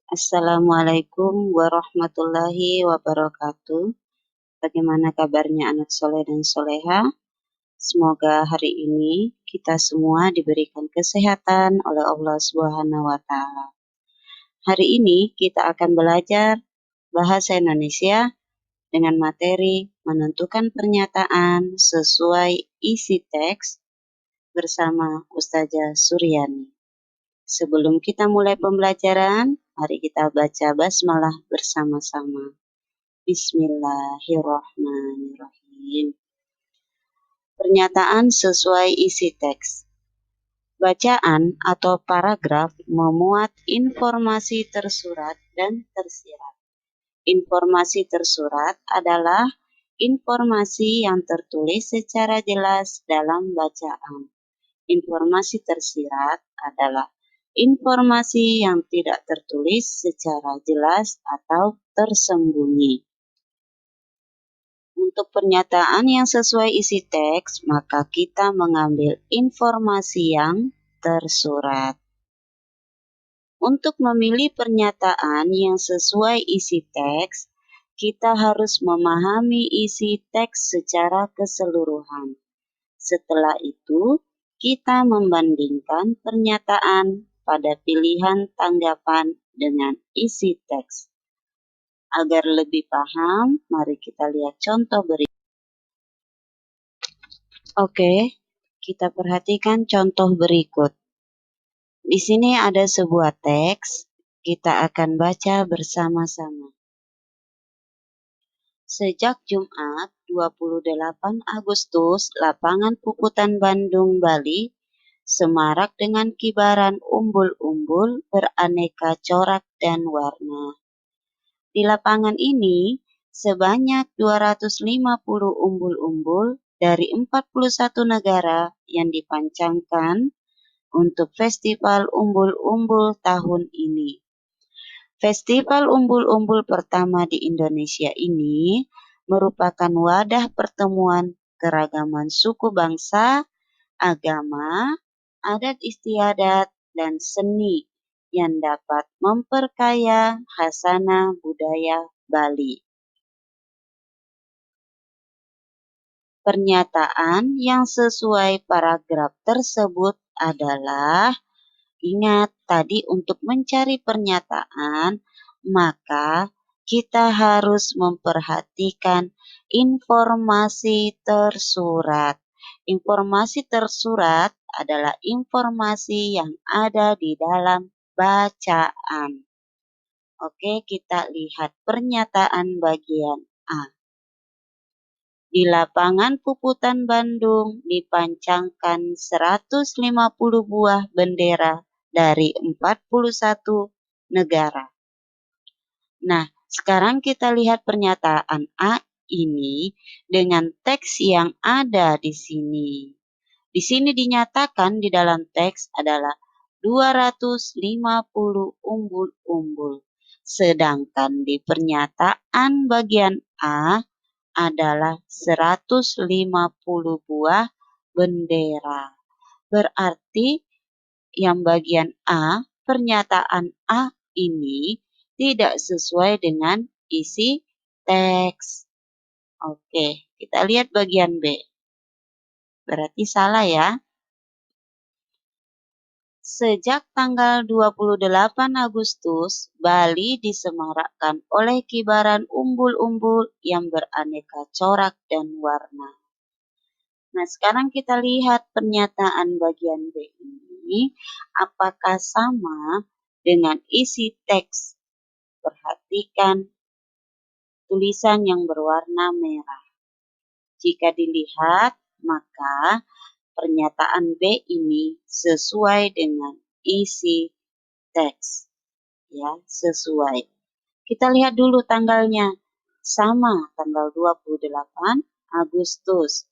Assalamualaikum warahmatullahi wabarakatuh. Bagaimana kabarnya anak soleh dan soleha? Semoga hari ini kita semua diberikan kesehatan oleh Allah Subhanahu wa Ta'ala. Hari ini kita akan belajar bahasa Indonesia dengan materi menentukan pernyataan sesuai isi teks bersama Ustazah Suryani. Sebelum kita mulai pembelajaran, mari kita baca basmalah bersama-sama. Bismillahirrahmanirrahim. Pernyataan sesuai isi teks. Bacaan atau paragraf memuat informasi tersurat dan tersirat. Informasi tersurat adalah informasi yang tertulis secara jelas dalam bacaan. Informasi tersirat adalah informasi yang tidak tertulis secara jelas atau tersembunyi. Untuk pernyataan yang sesuai isi teks, maka kita mengambil informasi yang tersurat. Untuk memilih pernyataan yang sesuai isi teks, kita harus memahami isi teks secara keseluruhan. Setelah itu, kita membandingkan pernyataan pada pilihan tanggapan dengan isi teks. Agar lebih paham, mari kita lihat contoh berikut. Oke, kita perhatikan contoh berikut. Di sini ada sebuah teks, kita akan baca bersama-sama. Sejak Jumat 28 Agustus, lapangan Puputan Bandung, Bali, semarak dengan kibaran umbul-umbul beraneka corak dan warna. Di lapangan ini, sebanyak 250 umbul-umbul dari 41 negara yang dipancangkan untuk Festival Umbul-Umbul tahun ini. Festival umbul-umbul pertama di Indonesia ini merupakan wadah pertemuan keragaman suku bangsa, agama, adat istiadat, dan seni yang dapat memperkaya khasanah budaya Bali. Pernyataan yang sesuai paragraf tersebut adalah, ingat tadi untuk mencari pernyataan, maka kita harus memperhatikan informasi tersurat. Informasi tersurat adalah informasi yang ada di dalam bacaan. Oke, kita lihat pernyataan bagian A. Di lapangan Puputan Bandung dipancangkan 150 buah bendera dari 41 negara. Nah, sekarang kita lihat pernyataan A ini dengan teks yang ada di sini. Di sini dinyatakan di dalam teks adalah 250 umbul-umbul. Sedangkan di pernyataan bagian A adalah 150 buah bendera. Berarti yang bagian A, pernyataan A ini tidak sesuai dengan isi teks. Oke, kita lihat bagian B. Berarti salah ya. Sejak tanggal 28 Agustus, Bali disemarakkan oleh kibaran umbul-umbul yang beraneka corak dan warna. Nah, sekarang kita lihat pernyataan bagian B ini, apakah sama dengan isi teks? Perhatikan tulisan yang berwarna merah. Jika dilihat, maka pernyataan B ini sesuai dengan isi teks. Ya, sesuai. Kita lihat dulu tanggalnya. Sama, tanggal 28 Agustus.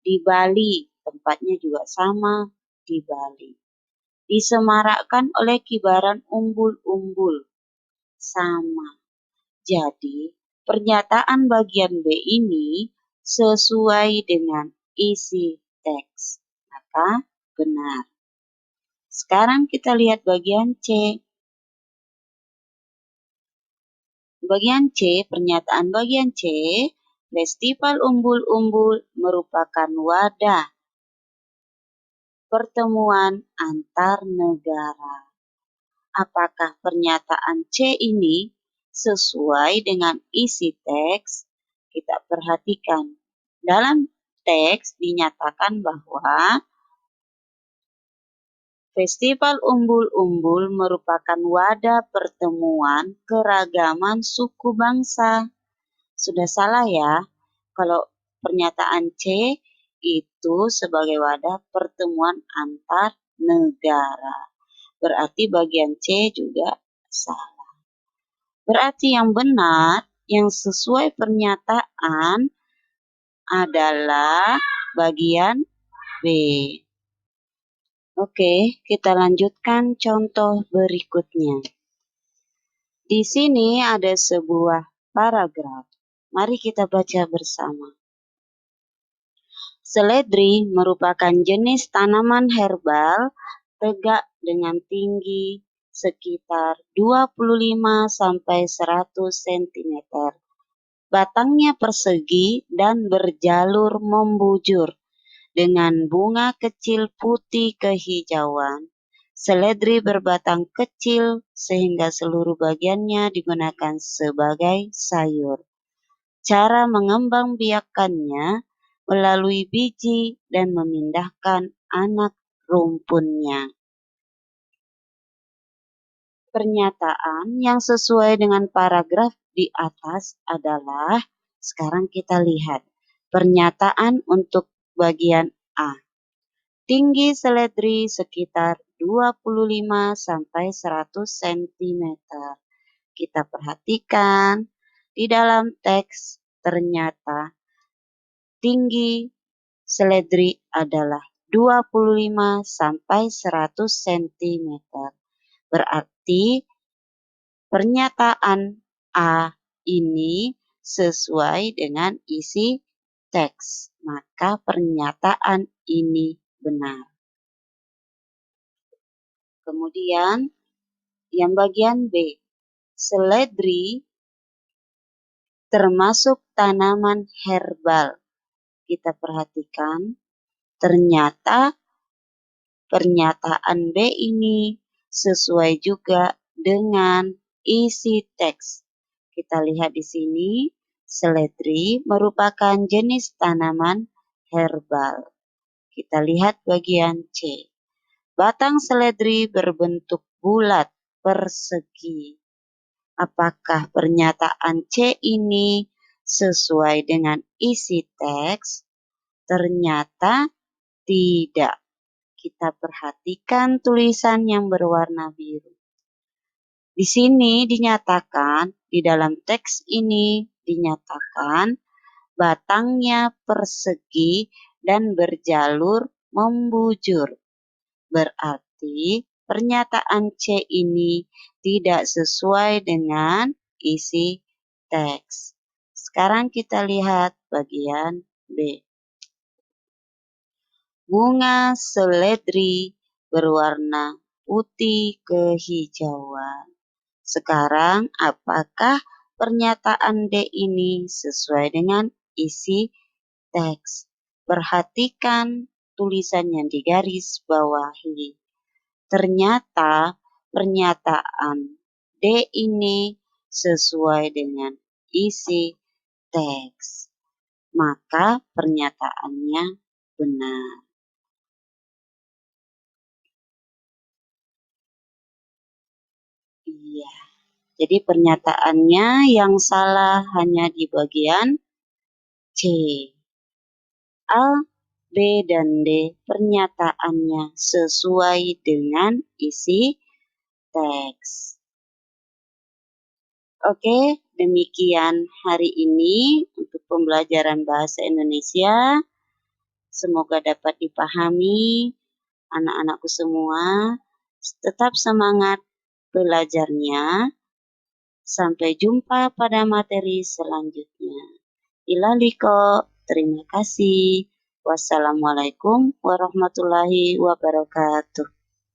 Di Bali, tempatnya juga sama, di Bali. Disemarakkan oleh kibaran umbul-umbul. Sama. Jadi, pernyataan bagian B ini sesuai dengan isi teks. Maka benar. Sekarang kita lihat bagian C. Bagian C, pernyataan bagian C, Festival Umbul-Umbul merupakan wadah pertemuan antar negara. Apakah pernyataan C ini sesuai dengan isi teks? Kita perhatikan. Dalam teks dinyatakan bahwa Festival Umbul-Umbul merupakan wadah pertemuan keragaman suku bangsa. Sudah salah ya, kalau pernyataan C itu sebagai wadah pertemuan antar negara. Berarti bagian C juga salah. Berarti yang benar, yang sesuai pernyataan adalah bagian B. Oke, kita lanjutkan contoh berikutnya. Di sini ada sebuah paragraf. Mari kita baca bersama. Seledri merupakan jenis tanaman herbal tegak dengan tinggi sekitar 25-100 cm. Batangnya persegi dan berjalur membujur dengan bunga kecil putih kehijauan. Seledri berbatang kecil sehingga seluruh bagiannya digunakan sebagai sayur. Cara mengembang biakannya melalui biji dan memindahkan anak rumpunnya. Pernyataan yang sesuai dengan paragraf di atas adalah, sekarang kita lihat pernyataan untuk bagian A. Tinggi seledri sekitar 25-100 cm. Kita perhatikan di dalam teks ternyata tinggi seledri adalah 25-100 cm. Berarti pernyataan A ini sesuai dengan isi teks. Maka pernyataan ini benar. Kemudian yang bagian B. Seledri termasuk tanaman herbal. Kita perhatikan, ternyata pernyataan B ini sesuai juga dengan isi teks. Kita lihat di sini, seledri merupakan jenis tanaman herbal. Kita lihat bagian C. Batang seledri berbentuk bulat persegi. Apakah pernyataan C ini sesuai dengan isi teks? Ternyata tidak. Kita perhatikan tulisan yang berwarna biru. Di sini dinyatakan, di dalam teks ini dinyatakan batangnya persegi dan berjalur membujur. Berarti pernyataan C ini tidak sesuai dengan isi teks. Sekarang kita lihat bagian B. Bunga seledri berwarna putih kehijauan. Sekarang apakah pernyataan D ini sesuai dengan isi teks? Perhatikan tulisan yang digaris bawahi. Ternyata pernyataan D ini sesuai dengan isi teks. Maka pernyataannya benar. Iya. Jadi pernyataannya yang salah hanya di bagian C. A, B, dan D pernyataannya sesuai dengan isi teks. Oke, demikian hari ini untuk pembelajaran bahasa Indonesia. Semoga dapat dipahami anak-anakku semua. Tetap semangat belajarnya. Sampai jumpa pada materi selanjutnya. Ilaliko, terima kasih. Wassalamualaikum warahmatullahi wabarakatuh.